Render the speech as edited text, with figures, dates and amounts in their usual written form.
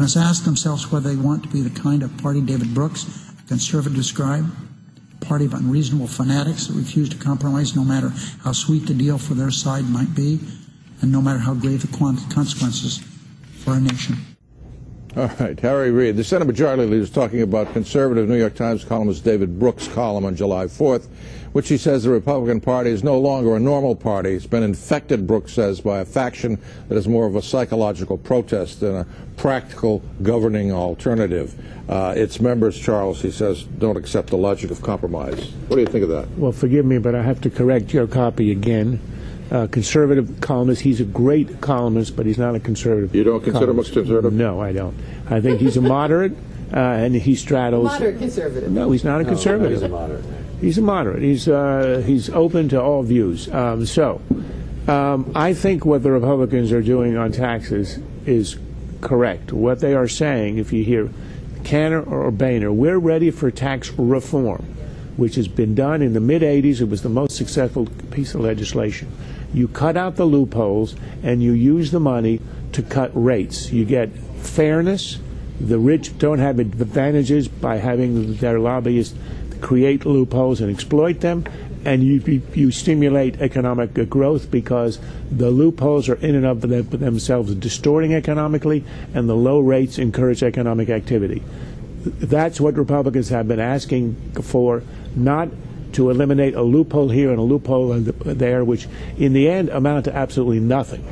They must ask themselves whether they want to be the kind of party David Brooks, a conservative, described, a party of unreasonable fanatics that refuse to compromise no matter how sweet the deal for their side might be, and no matter how grave the consequences for our nation. All right, Harry Reid. The Senate Majority Leader is talking about conservative New York Times columnist David Brooks' column on July 4th, which he says the Republican Party is no longer a normal party. It's been infected, Brooks says, by a faction that is more of a psychological protest than a practical governing alternative. Its members, Charles, he says, don't accept the logic of compromise. What do you think of that? Well, forgive me, but I have to correct your copy again. Conservative columnist. He's a great columnist, but he's not a conservative. You don't consider him conservative? No, I don't. I think he's a moderate, and he straddles. Moderate conservative. No, he's not a conservative. He's a moderate. He's a moderate. He's open to all views. I think what the Republicans are doing on taxes is correct. What they are saying, if you hear Cantor or Boehner, we're ready for tax reform, which has been done in the mid-'80s. It was the most successful piece of legislation. You cut out the loopholes and you use the money to cut rates. You get fairness. The rich don't have advantages by having their lobbyists create loopholes and exploit them, and you stimulate economic growth because the loopholes are in and of themselves distorting economically, and the low rates encourage economic activity. That's what Republicans have been asking for, not to eliminate a loophole here and a loophole there, which in the end amount to absolutely nothing.